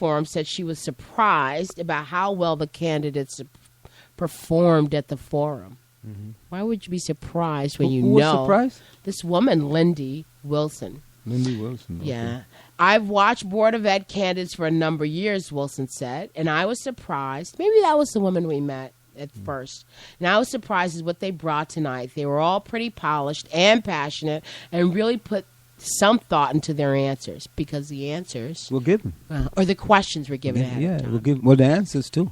forum said she was surprised about how well the candidates performed at the forum. Mm-hmm. Why would you be surprised when who was surprised? This woman, Lindy Wilson. Lindy Wilson. Okay. Yeah. I've watched Board of Ed candidates for a number of years, Wilson said, and I was surprised. Maybe that was the woman we met at first. And I was surprised at what they brought tonight. They were all pretty polished and passionate and really put some thought into their answers, because the answers were given. Or the questions were given ahead of time. We'll give the answers too.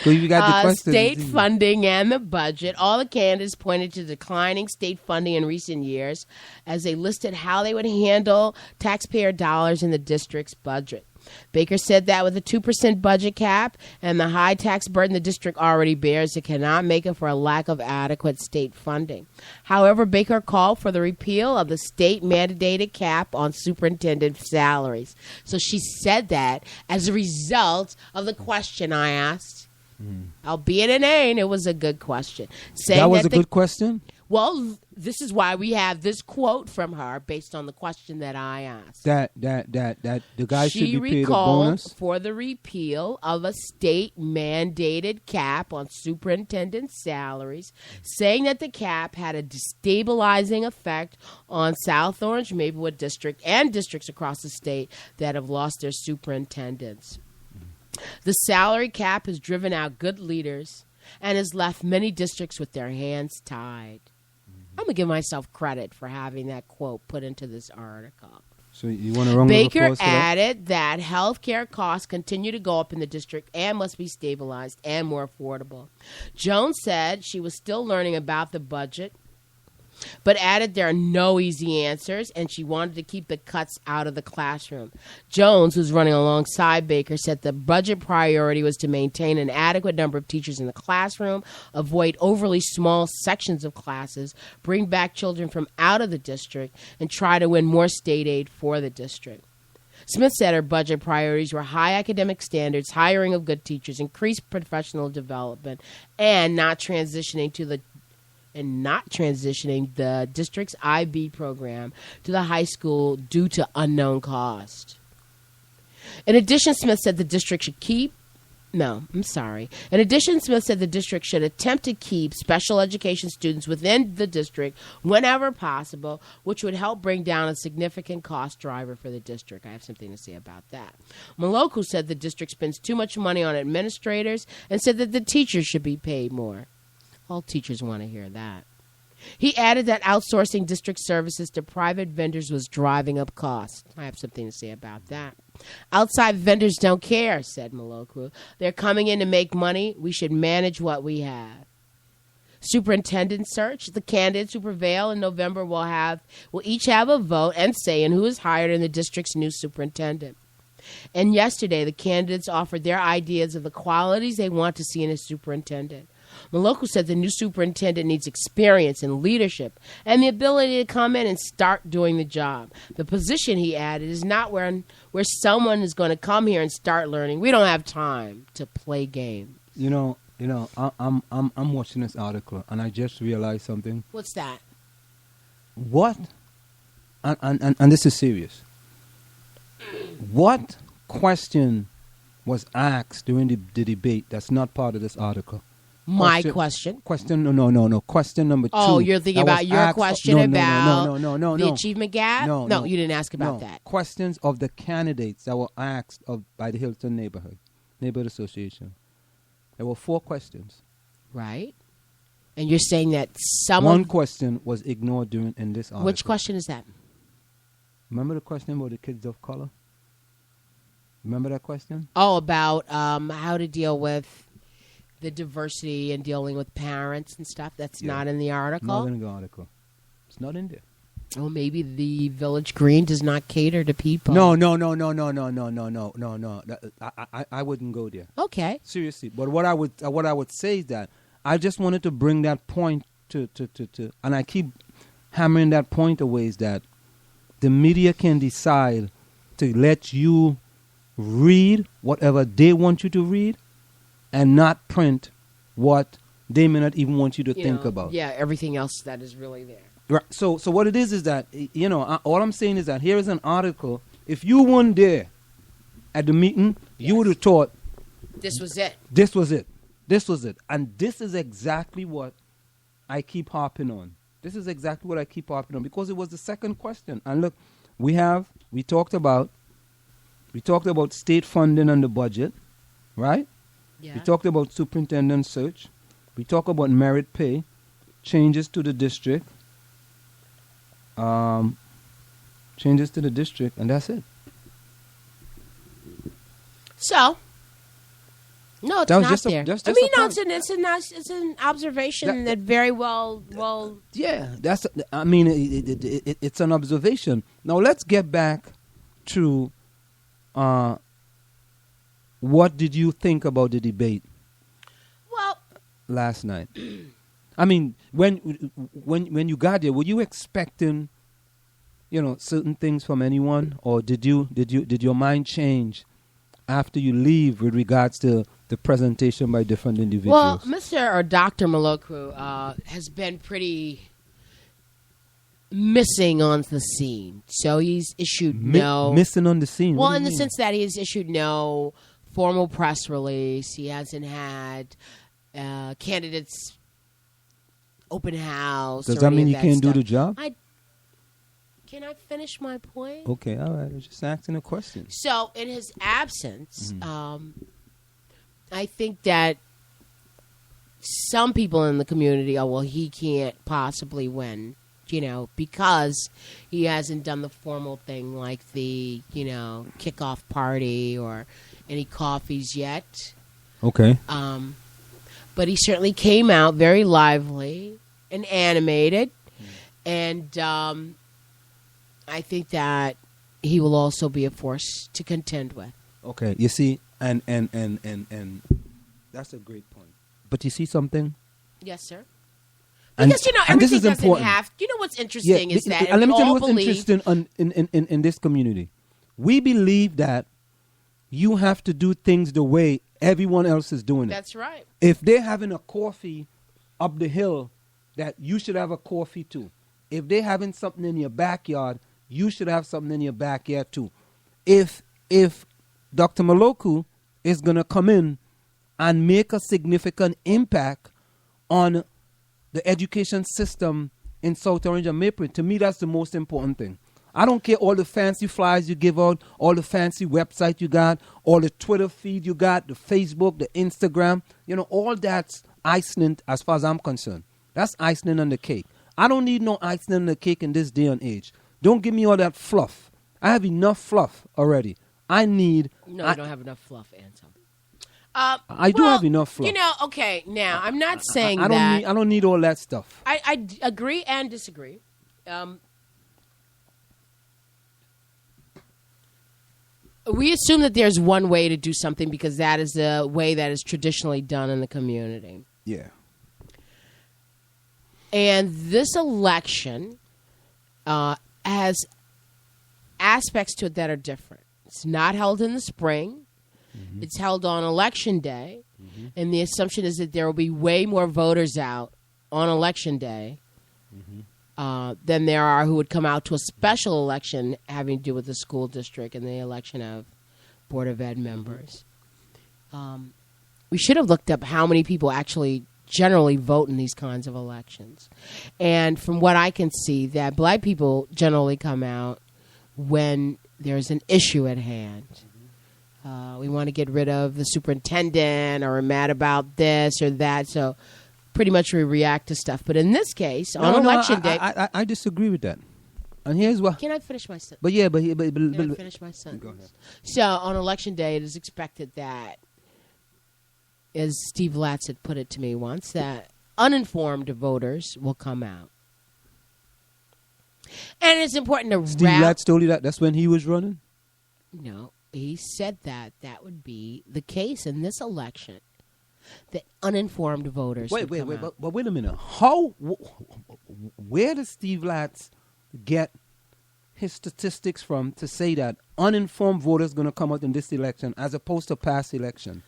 So you got the questions. State funding and the budget. All the candidates pointed to declining state funding in recent years as they listed how they would handle taxpayer dollars in the district's budget. Baker said that with a 2% budget cap and the high tax burden the district already bears, it cannot make up for a lack of adequate state funding. However, Baker called for the repeal of the state-mandated cap on superintendent salaries. So she said that as a result of the question I asked. Albeit inane, it was a good question. Saying that was a good question? Well, this is why we have this quote from her based on the question that I asked. That the guy should be paid a bonus? She recalled for the repeal of a state-mandated cap on superintendent salaries, saying that the cap had a destabilizing effect on South Orange, Maplewood District, and districts across the state that have lost their superintendents. The salary cap has driven out good leaders and has left many districts with their hands tied. I'm going to give myself credit for having that quote put into this article. So you want to run Baker added that health care costs continue to go up in the district and must be stabilized and more affordable. Jones said she was still learning about the budget, but added there are no easy answers, and she wanted to keep the cuts out of the classroom. Jones, who's running alongside Baker, said the budget priority was to maintain an adequate number of teachers in the classroom, avoid overly small sections of classes, bring back children from out of the district, and try to win more state aid for the district. Smith said her budget priorities were high academic standards, hiring of good teachers, increased professional development, and not transitioning the district's IB program to the high school due to unknown cost. In addition, Smith said the district should attempt to keep special education students within the district whenever possible, which would help bring down a significant cost driver for the district. I have something to say about that. Maloku said the district spends too much money on administrators and said that the teachers should be paid more. All teachers want to hear that. He added that outsourcing district services to private vendors was driving up costs. I have something to say about that. Outside vendors don't care, said Maloku. They're coming in to make money. We should manage what we have. Superintendent search. The candidates who prevail in November will each have a vote and say in who is hired in the district's new superintendent. And yesterday, the candidates offered their ideas of the qualities they want to see in a superintendent. Maloku said the new superintendent needs experience and leadership and the ability to come in and start doing the job. The position, he added, is not where someone is going to come here and start learning. We don't have time to play games. I'm watching this article and I just realized something. What's that? What? And this is serious. What question was asked during the debate that's not part of this article? My question. No. Question number 2. Oh, you're thinking about your question about the the achievement gap? No, you didn't ask about that. Questions of the candidates that were asked by the Hilton Neighborhood Association. There were 4 questions. Right. And you're saying that one question was ignored in this article. Which question is that? Remember the question about the kids of color? Remember that question? Oh, about how to deal with the diversity and dealing with parents and stuff. That's not in the article? Not in the article. It's not in there. Oh, maybe the Village Green does not cater to people. No. I wouldn't go there. Okay. Seriously. But what I would say is that I just wanted to bring that point to and I keep hammering that point away, is that the media can decide to let you read whatever they want you to read and not print what they may not even want you to think about. Yeah, everything else that is really there. Right. So what it is that, all I'm saying is that here is an article If you weren't there at the meeting, you would have thought This was it. this was it. This was it. And this is exactly what I keep harping on. This is exactly what I keep harping on because it was the second question. And look, we talked about state funding and the budget, right? Yeah. We talked about superintendent search. We talked about merit pay, changes to the district, and that's it. So, no, it's That was not just a- there. just I a mean, no, point. it's an observation that very well. Yeah, it's an observation. Now let's get back to what did you think about the debate Well, last night? I mean, when you got there, were you expecting, certain things from anyone, or did your mind change after you leave with regards to the presentation by different individuals? well, Mr. or Dr. Maloku has been pretty missing on the scene. So he's issued missing on the scene. Well, What do in you the mean? sense that he has issued no formal press release. He hasn't had candidates open house. Does or that any mean of you can't do stuff. the job? Can I finish my point? Okay, all right. I was just asking a question. So, in his absence, Mm-hmm. I think that some people in the community, he can't possibly win, because he hasn't done the formal thing like the, kickoff party or any coffees yet. Okay. But he certainly came out very lively and animated, and I think that he will also be a force to contend with. Okay. You see, and that's a great point. But you see something? Yes, sir. And- Because and this everything is doesn't important. have. What's interesting is that, and let me we tell you all what's believe. interesting in this community. We believe that you have to do things the way everyone else is doing it. That's right. If they're having a coffee up the hill, that you should have a coffee too. If they're having something in your backyard, you should have something in your backyard too. If Dr. Maloku is going to come in and make a significant impact on the education system in South Orange and Maple, to me that's the most important thing. I don't care all the fancy flyers you give out, all the fancy website you got, all the Twitter feed you got, the Facebook, the Instagram. All that's icing as far as I'm concerned. That's icing on the cake. I don't need no icing on the cake in this day and age. Don't give me all that fluff. I have enough fluff already. I need... No, you don't have enough fluff, Anselm. I do have enough fluff. Okay, now, I'm not saying I that. I don't need all that stuff. I agree and disagree. We assume that there's one way to do something because that is the way that is traditionally done in the community. Yeah. And this election has aspects to it that are different. It's not held in the spring. Mm-hmm. It's held on Election Day. Mm-hmm. And the assumption is that there will be way more voters out on Election Day than there are who would come out to a special election having to do with the school district and the election of Board of Ed members. We should have looked up how many people actually generally vote in these kinds of elections. And from what I can see, that black people generally come out when there's an issue at hand. We want to get rid of the superintendent, or we're mad about this or that. So pretty much we react to stuff. But in this case, on Election Day... I disagree with that. And here's why. Can I finish my sentence? But yeah, but Can I finish my sentence? Go ahead. So on Election Day, it is expected that, as Steve Latz had put it to me once, that uninformed voters will come out. And it's important to Steve Latz told you that? That's when he was running? No, he said that would be the case in this election, that uninformed voters would come out. But wait a minute. Where does Steve Latz get his statistics from to say that uninformed voters going to come out in this election as opposed to past election?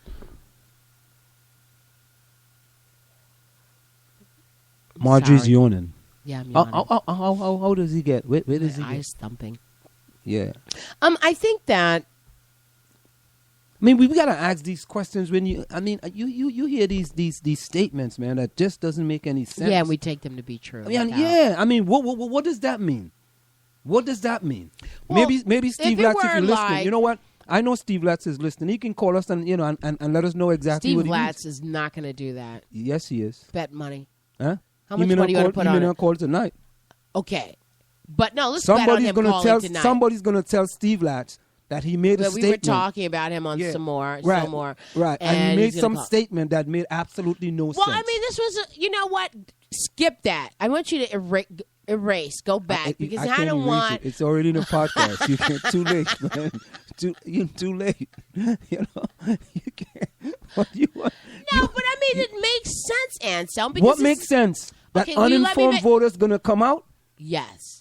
Marjorie's Sorry. yawning. Yeah, I'm yawning. How does he get? Where does he My get? eyes thumping. Yeah. I think that. I mean, we gotta ask these questions when you. I mean, you hear these statements, man, that just doesn't make any sense. Yeah, and we take them to be true. I mean, yeah. I mean, what does that mean? What does that mean? Well, maybe Steve Latz, if you're listening, like, you know what? I know Steve Latz is listening. He can call us and and let us know exactly what he means. Steve Latz is not going to do that. Yes, he is. Bet money. Huh? How much money you want to put on it? He may not call tonight. Okay, but no, let's bet on him calling tonight. Somebody's going to tell Steve Latz that he made a statement. We were talking about him on some more. Right. And he made some statement that made absolutely no sense. Well, I mean, this was, you know what? Skip that. I want you to erase, go back, because I don't want. It's already in the podcast. You can't. Too late, man. You're too late. You know, you can't. What do you want? No, but I mean, it makes sense, Anselm. Because what makes sense? That uninformed voters going to come out? Yes.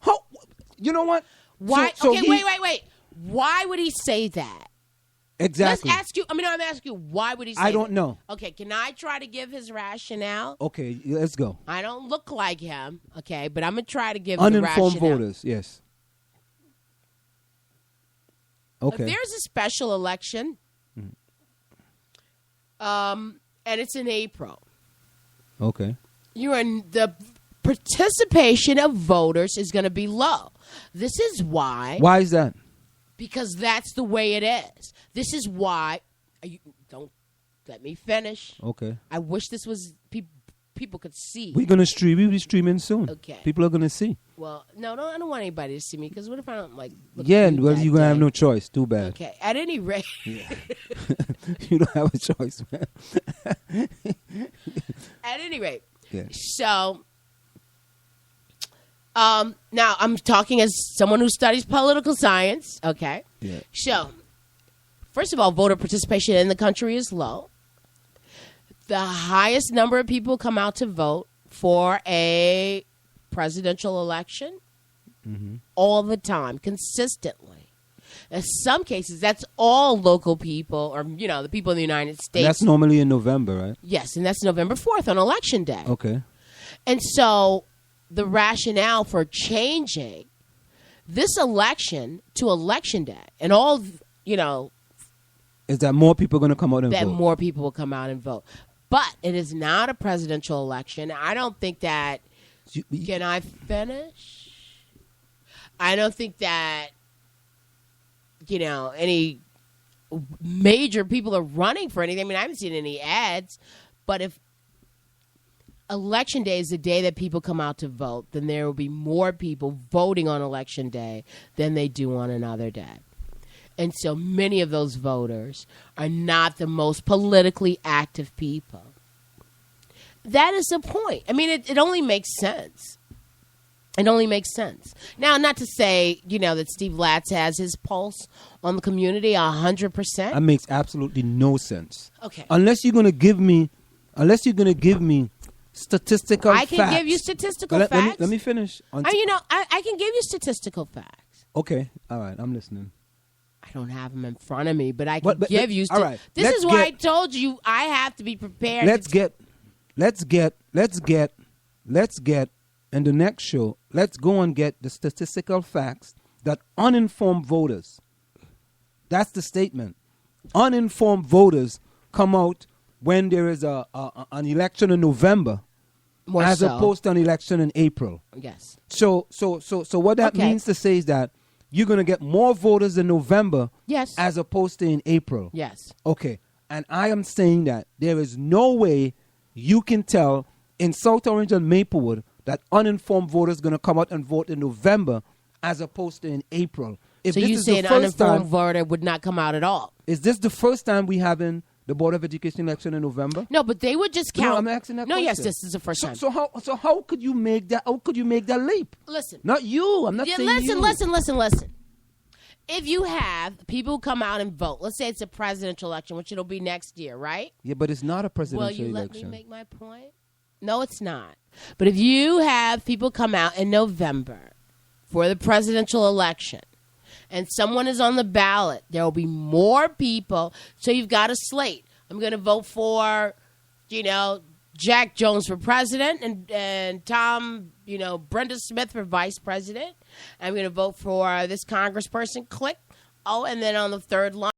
You know what? Why? Wait. Why would he say that? Exactly. Let's ask you. I'm asking you. Why would he say that? I don't know. Okay, can I try to give his rationale? Okay, let's go. I don't look like him, okay, but I'm going to try to give uninformed the rationale. Voters, yes. Okay. If there's a special election, and it's in April. Okay. The participation of voters is going to be low. This is why. Why is that? Because that's the way it is. This is why. Don't let me finish. Okay. I wish this was people could see. We're gonna stream. We'll be streaming soon. Okay. People are gonna see. Well, no, I don't want anybody to see me, because what if I don't like? Yeah, well, you're gonna have no choice. Too bad. Okay. At any rate. Yeah. You don't have a choice, man. At any rate. Yeah. So. Now I'm talking as someone who studies political science. Okay. Yeah. So, first of all, voter participation in the country is low. The highest number of people come out to vote for a presidential election all the time, consistently. In some cases, that's all local people, or the people in the United States. And that's normally in November, right? Yes, and that's November 4th on Election Day. Okay. And so the rationale for changing this election to Election Day and all, is that more people are going to come out and vote? That more people will come out and vote. But it is not a presidential election. I don't think that. Can I finish? I don't think that, any major people are running for anything. I mean, I haven't seen any ads. But if Election Day is the day that people come out to vote, then there will be more people voting on Election Day than they do on another day. And so many of those voters are not the most politically active people. That is the point. I mean, it only makes sense. It only makes sense. Now, not to say, that Steve Latz has his pulse on the community 100%. That makes absolutely no sense. Okay. Unless you're going to give me statistical facts. I can give you statistical facts. Let me finish. I can give you statistical facts. Okay. All right. I'm listening. I don't have them in front of me, but I can give you. All right. This is why I told you I have to be prepared. Let's get in the next show. Let's go and get the statistical facts that uninformed voters. That's the statement. Uninformed voters come out when there is an election in November, opposed to an election in April. Yes. So what that means to say is that you're going to get more voters in November, yes, as opposed to in April. Yes. Okay. And I am saying that there is no way you can tell in South Orange and Maplewood that uninformed voters are going to come out and vote in November as opposed to in April. So you say an uninformed voter would not come out at all? Is this the first time we having the Board of Education election in November? No, but they would just count. No, I'm asking that question. Yes, this is the first time. So how could you make that? How could you make that leap? Listen, not you. I'm not saying you. Listen. If you have people who come out and vote, let's say it's a presidential election, which it'll be next year, right? Yeah, but it's not a presidential election. Will you let me make my point? No, it's not. But if you have people come out in November for the presidential election, and someone is on the ballot, there will be more people. So you've got a slate. I'm going to vote for, Jack Jones for president and Tom, Brenda Smith for vice president. I'm going to vote for this congressperson. Click. Oh, and then on the third line.